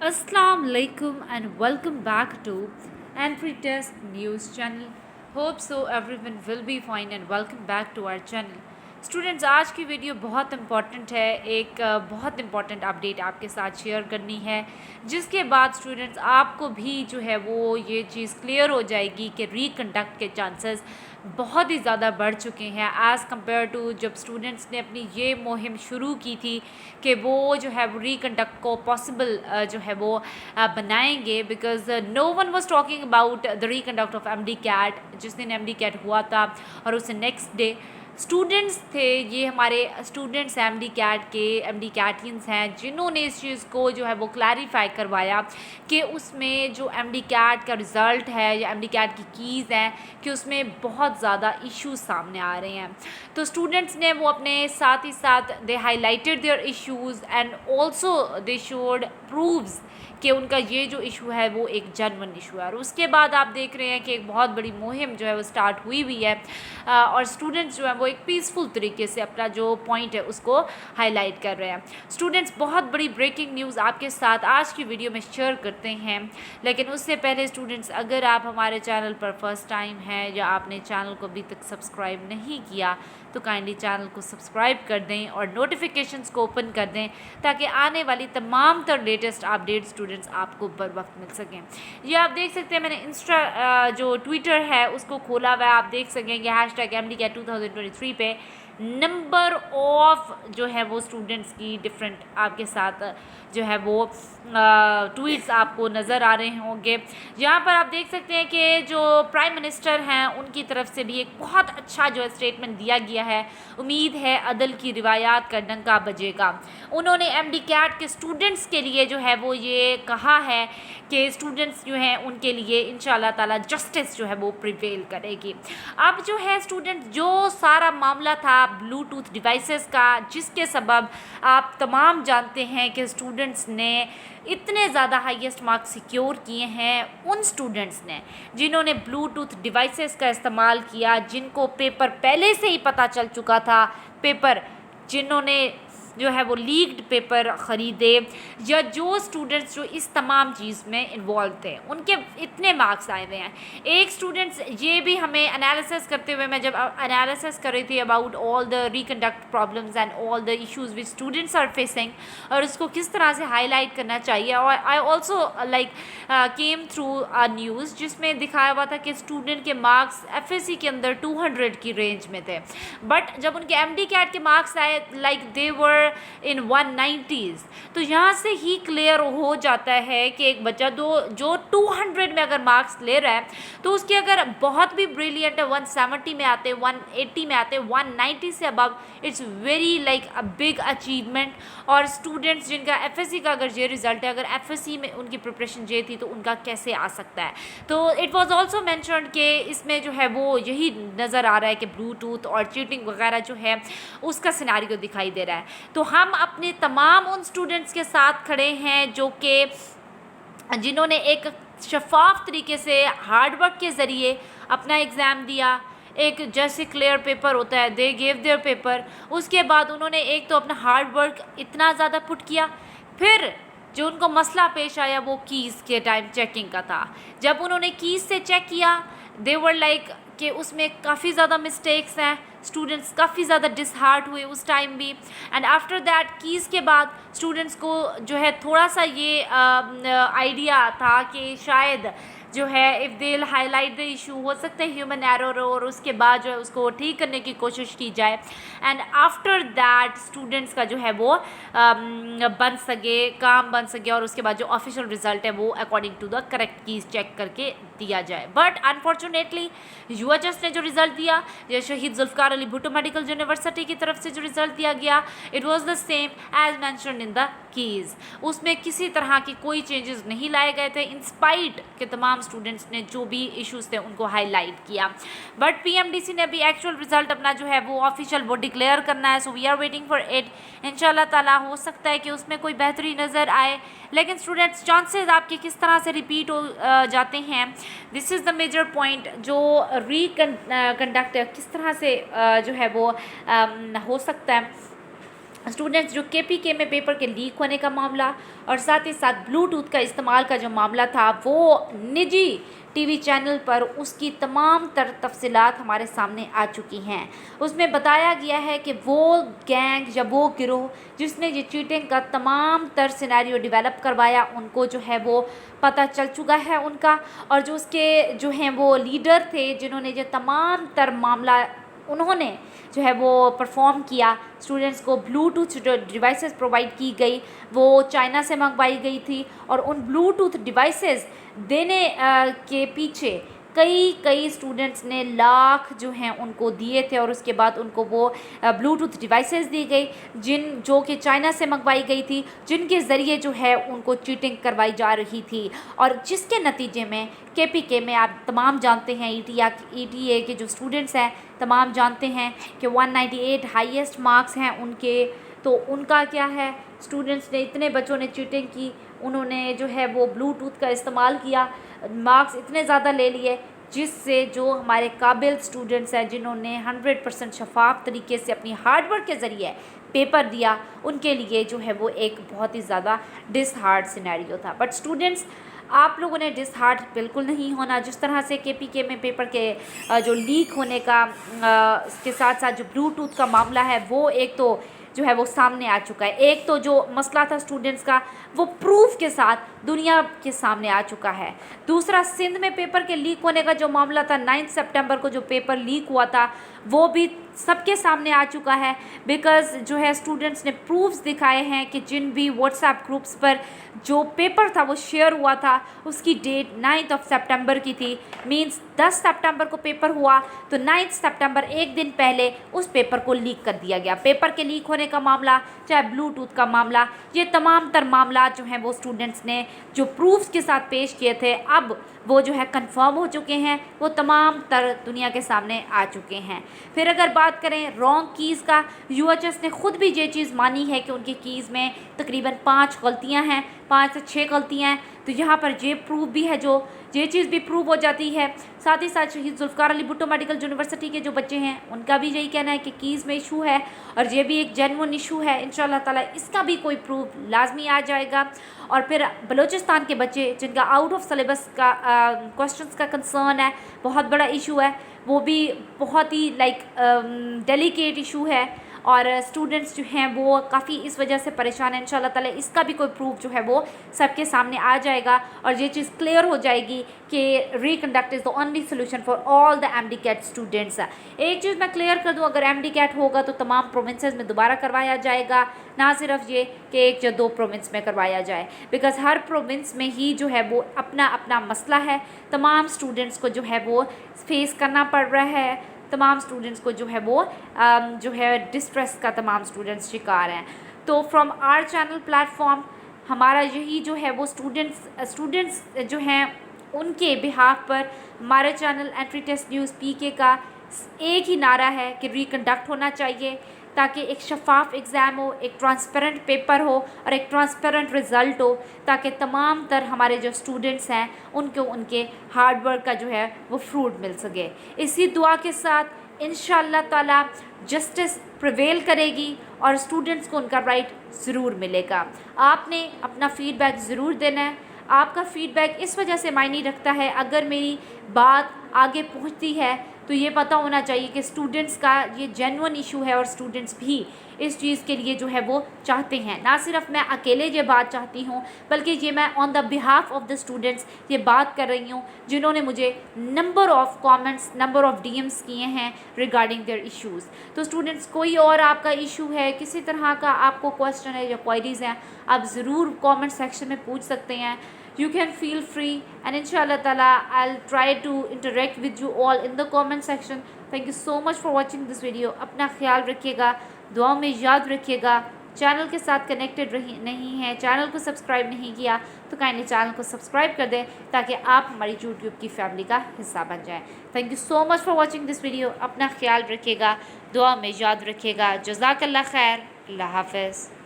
Assalamu alaikum and welcome back to Entry Test News channel. Hope so everyone will be fine and welcome back to our channel. Students आज की video बहुत important है। एक बहुत important update आपके साथ share करनी है, जिसके बाद स्टूडेंट्स आपको भी जो है वो ये चीज़ क्लियर हो जाएगी कि रिकंडक्ट के चांसेस बहुत ही ज़्यादा बढ़ चुके हैं एज़ कम्पेयर टू जब स्टूडेंट्स ने अपनी ये मुहिम शुरू की थी कि वो जो है वो रिकंडक्ट को पॉसिबल जो है वो बनाएंगे, because no one was talking about the reconduct of MD CAT जिस दिन एमडी कैट हुआ था। और उससे नेक्स्ट डे स्टूडेंट्स थे, ये हमारे स्टूडेंट्स एमडी कैट के एमडी कैटियंस हैं, जिन्होंने इस चीज़ को जो है वो क्लैरिफाई करवाया कि उसमें जो एमडी कैट का रिज़ल्ट है या एमडी कैट की कीज़ हैं कि उसमें बहुत ज़्यादा इश्यूज सामने आ रहे हैं। तो स्टूडेंट्स ने वो अपने साथ ही साथ they highlighted their issues and also they showed proofs कि उनका ये जो इशू है वो एक जेन्युइन इशू है। और उसके बाद आप देख रहे हैं कि एक बहुत बड़ी मुहिम जो है वो स्टार्ट हुई हुई है और स्टूडेंट्स जो है वो एक पीसफुल तरीके से अपना जो पॉइंट है उसको हाईलाइट कर रहे हैं। स्टूडेंट्स, बहुत बड़ी ब्रेकिंग न्यूज़ आपके साथ आज की वीडियो में शेयर करते हैं, लेकिन उससे पहले स्टूडेंट्स, अगर आप हमारे चैनल पर फर्स्ट टाइम हैं या आपने चैनल को अभी तक सब्सक्राइब नहीं किया तो काइंडली चैनल को सब्सक्राइब कर दें और नोटिफिकेशंस को ओपन कर दें ताकि आने वाली तमाम तर लेटेस्ट अपडेट स्टूडेंट्स आपको बर वक्त मिल सकें। ये आप देख सकते हैं, मैंने इंस्टा जो ट्विटर है उसको खोला हुआ है, आप देख सकेंगे हैशटैग MDCAT 2023 पे नंबर ऑफ जो है वो स्टूडेंट्स की डिफरेंट आपके साथ जो है वो ट्वीट्स आपको नज़र आ रहे होंगे। यहाँ पर आप देख सकते हैं कि जो प्राइम मिनिस्टर हैं उनकी तरफ से भी एक बहुत अच्छा जो है स्टेटमेंट दिया गया है। उम्मीद है अदल की रिवायात का डंका बजेगा। उन्होंने एमडी कैट के स्टूडेंट्स के लिए जो है वो ये कहा है कि स्टूडेंट्स जो हैं उनके लिए इंशाल्लाह ताला जस्टिस जो है वो प्रिवेल करेगी। अब जो है स्टूडेंट, जो सारा मामला था ब्लूटूथ डिवाइसेस का, जिसके सबब आप तमाम जानते हैं कि स्टूडेंट्स ने इतने ज़्यादा हाईएस्ट मार्क्स सिक्योर किए हैं उन स्टूडेंट्स ने जिन्होंने ब्लूटूथ डिवाइसेस का इस्तेमाल किया, जिनको पेपर पहले से ही पता चल चुका था, पेपर जिन्होंने जो है वो लीक्ड पेपर ख़रीदे, या जो स्टूडेंट्स जो इस तमाम चीज़ में इन्वॉल्व थे उनके इतने मार्क्स आए हुए हैं। एक स्टूडेंट्स ये भी हमें एनालिसिस करते हुए, मैं जब एनालिसिस कर रही थी about all the reconduct problems and all the issues which students are facing और उसको किस तरह से हाईलाइट करना चाहिए, और I also like came through a news जिसमें दिखाया हुआ था कि स्टूडेंट के मार्क्स एफएससी के अंदर 200 की रेंज में थे, बट जब उनके एमडी कैट के मार्क्स आए like they were in 190s। तो यहाँ से ही क्लियर हो जाता है कि एक बच्चा जो 200 में अगर मार्क्स ले रहा है तो उसके अगर बहुत भी ब्रिलियंट है 170 में आते, 180 में आते, 190 से above, it's very like a big achievement. और स्टूडेंट्स जिनका एफएससी का अगर ये रिजल्ट है, अगर एफएससी में उनकी प्रिपरेशन ये थी तो उनका कैसे आ सकता है। तो इट वाज आल्सो मेंशन्ड कि इसमें जो है वो यही नज़र आ रहा है कि ब्लूटूथ और चीटिंग वगैरह जो है उसका सिनारियो दिखाई दे रहा है। तो हम अपने तमाम उन स्टूडेंट्स के साथ खड़े हैं जो कि जिन्होंने एक शफाफ तरीके से हार्डवर्क के ज़रिए अपना एग्ज़ाम दिया। एक जैसे क्लियर पेपर होता है, दे गेव देयर पेपर, उसके बाद उन्होंने एक तो अपना हार्ड वर्क इतना ज़्यादा पुट किया, फिर जो उनको मसला पेश आया वो कीज़ के टाइम चेकिंग का था। जब उन्होंने कीज़ से चेक किया, दे वर लाइक कि उसमें काफ़ी ज़्यादा मिस्टेक्स हैं, स्टूडेंट्स काफ़ी ज़्यादा डिसहार्ट हुए उस टाइम भी। एंड आफ्टर दैट कीज़ के बाद स्टूडेंट्स को जो है थोड़ा सा ये आइडिया था कि शायद जो है if they highlight the issue, हो सकता है ह्यूमन एरर, और उसके बाद जो है उसको ठीक करने की कोशिश की जाए। एंड आफ्टर दैट स्टूडेंट्स का जो है वो बन सके, काम बन सके, और उसके बाद जो ऑफिशियल रिजल्ट है वो according to the correct keys check करके दिया जाए। बट अनफॉर्चुनेटली यूएचएस ने जो रिज़ल्ट दिया, या शहीद जुल्फ़िकार अली भुट्टो मेडिकल यूनिवर्सिटी की तरफ से जो रिज़ल्ट दिया गया, it was the same as mentioned in the keys. उसमें किसी तरह की कोई चेंजेस नहीं लाए गए थे, इंस्पाइट के तमाम स्टूडेंट्स ने जो भी इश्यूज़ थे उनको हाईलाइट किया। बट पीएमडीसी ने अभी एक्चुअल रिजल्ट अपना जो है वो ऑफिशियल वो डिक्लेयर करना है, so we are waiting for it. इंशाल्लाह ताला हो सकता है कि उसमें कोई बेहतरी नज़र आए, लेकिन स्टूडेंट्स चांसेस आपके किस तरह से रिपीट हो जाते हैं, this is the major point. जो रिकंडक्ट किस तरह से जो है वो हो सकता है स्टूडेंट्स जो केपीके में पेपर के लीक होने का मामला और साथ ही साथ ब्लूटूथ का इस्तेमाल का जो मामला था, वो निजी टीवी चैनल पर उसकी तमाम तफसीलात हमारे सामने आ चुकी हैं। उसमें बताया गया है कि वो गैंग या वो गिरोह जिसने ये चीटिंग का तमाम सिनेरियो डेवलप करवाया, उनको जो है वो पता चल चुका है उनका, और जो उसके जो हैं वो लीडर थे जिन्होंने ये तमाम मामला उन्होंने जो है वो परफॉर्म किया। स्टूडेंट्स को ब्लूटूथ जो डिवाइसेस प्रोवाइड की गई वो चाइना से मंगवाई गई थी, और उन ब्लूटूथ डिवाइसेस देने के पीछे कई स्टूडेंट्स ने लाख जो हैं उनको दिए थे, और उसके बाद उनको वो ब्लूटूथ डिवाइसेस दी गई जो कि चाइना से मंगवाई गई थी, जिनके ज़रिए जो है उनको चीटिंग करवाई जा रही थी, और जिसके नतीजे में केपीके में आप तमाम जानते हैं, ईटीए के जो स्टूडेंट्स हैं तमाम जानते हैं कि 198 हाईएस्ट मार्क्स हैं उनके। तो उनका क्या है, स्टूडेंट्स ने, इतने बच्चों ने चीटिंग की, उन्होंने जो है वो ब्लूटूथ का इस्तेमाल किया, मार्क्स इतने ज़्यादा ले लिए, जिससे जो हमारे काबिल स्टूडेंट्स हैं जिन्होंने 100% शफाफ तरीके से अपनी हार्डवर्क के ज़रिए पेपर दिया, उनके लिए जो है वो एक बहुत ही ज़्यादा डिसहार्ड सिनेरियो था। बट स्टूडेंट्स, आप लोगों ने डिसहार्ट बिल्कुल नहीं होना। जिस तरह से केपीके में पेपर के जो लीक होने का के साथ साथ जो ब्लूटूथ का मामला है, वो एक तो जो है वो सामने आ चुका है। एक तो जो मसला था स्टूडेंट्स का, वो प्रूफ के साथ दुनिया के सामने आ चुका है। दूसरा, सिंध में पेपर के लीक होने का जो मामला था, 9 सितंबर को जो पेपर लीक हुआ था, वो भी सबके सामने आ चुका है। बिकॉज़ जो है स्टूडेंट्स ने प्रूफ्स दिखाए हैं कि जिन भी व्हाट्सएप ग्रुप्स पर जो पेपर था वो शेयर हुआ था, उसकी डेट 9 सितंबर की थी। मींस 10 सितंबर को पेपर हुआ, तो 9 सितंबर एक दिन पहले उस पेपर को लीक कर दिया गया। पेपर के लीक होने का मामला, चाहे ब्लूटूथ का मामला, ये तमाम मामला जो हैं वो स्टूडेंट्स ने जो प्रूफ्स के साथ पेश किए थे, अब वो जो है कंफर्म हो चुके हैं, वो तमाम दुनिया के सामने आ चुके हैं। फिर अगर बात करें रॉन्ग कीज़ का, यूएचएस ने खुद भी ये चीज़ मानी है कि उनकी कीज़ में तकरीबन 5 गलतियां हैं, 5 से 6 गलतियां हैं। तो यहाँ पर ये प्रूफ भी है, जो ये चीज़ भी प्रूव हो जाती है। साथ ही साथ शहीद जुल्फ़िकार अली भुट्टो मेडिकल यूनिवर्सिटी के जो बच्चे हैं, उनका भी यही कहना है कि कीज़ में इशू है, और ये भी एक जेन्युइन इशू है। इंशाअल्लाह ताला इसका भी कोई प्रूफ लाजमी आ जाएगा। और फिर बलूचिस्तान के बच्चे जिनका आउट ऑफ सिलेबस का क्वेश्चंस का कंसर्न है, बहुत बड़ा इशू है, वो भी बहुत ही डेलिकेट इशू है, और स्टूडेंट्स जो हैं वो काफ़ी इस वजह से परेशान हैं। इंशाल्लाह ताला इसका भी कोई प्रूफ जो है वो सबके सामने आ जाएगा, और ये चीज़ क्लियर हो जाएगी कि reconduct is the only solution for all the MD-CAT students. एक चीज़ मैं क्लियर कर दूं, अगर MD-CAT होगा तो तमाम प्रोविंसेस में दोबारा करवाया जाएगा, ना सिर्फ ये कि 1 या 2 प्रोविंस में करवाया जाए, बिकॉज़ हर प्रोविंस में ही जो है वो अपना अपना मसला है। तमाम स्टूडेंट्स को जो है वो फेस करना पड़ रहा है, तमाम स्टूडेंट्स को जो है वो जो है डिस्ट्रेस का तमाम स्टूडेंट्स शिकार हैं। तो फ्रॉम आवर चैनल प्लेटफॉर्म हमारा यही जो है वो स्टूडेंट्स जो हैं उनके बिहाफ पर हमारे channel entry test news PK का एक ही नारा है कि रिकंडक्ट होना चाहिए, ताकि एक शफाफ एग्ज़ाम हो, एक ट्रांसपेरेंट पेपर हो और एक ट्रांसपेरेंट रिज़ल्ट हो, ताकि तमाम हमारे जो स्टूडेंट्स हैं उनको उनके हार्ड वर्क का जो है वो फ्रूट मिल सके। इसी दुआ के साथ इंशाअल्लाह ताला जस्टिस प्रिवेल करेगी और स्टूडेंट्स को उनका राइट ज़रूर मिलेगा। आपने अपना फ़ीडबैक ज़रूर देना है। आपका फ़ीडबैक इस वजह से मायने रखता है, अगर मेरी बात आगे पहुंचती है तो ये पता होना चाहिए कि स्टूडेंट्स का ये जेन्युइन इशू है, और स्टूडेंट्स भी इस चीज़ के लिए जो है वो चाहते हैं। ना सिर्फ मैं अकेले ये बात चाहती हूँ, बल्कि ये मैं on the behalf of the students ये बात कर रही हूँ, जिन्होंने मुझे number of comments, number of DMs किए हैं रिगार्डिंग देयर इश्यूज़। तो स्टूडेंट्स, कोई और आपका इशू है, किसी तरह का आपको क्वेश्चन है या क्वेरीज़ हैं, आप ज़रूर कमेंट सेक्शन में पूछ सकते हैं। You can feel free, and inshallah ta'ala I'll try to interact with you all in the comment section. Thank you so much for watching this video. अपना ख्याल रखिएगा, दुआ में याद रखिएगा। चैनल के साथ कनेक्टेड नहीं है, चैनल को सब्सक्राइब नहीं किया तो काइंडली चैनल को सब्सक्राइब कर दें, ताकि आप हमारी YouTube की फैमिली का हिस्सा बन जाएं। Thank you so much for watching this video. अपना ख्याल रखिएगा, दुआ में याद रखिएगा। जज़ाकल्लाह खैर। अल्लाह हाफ़िज़।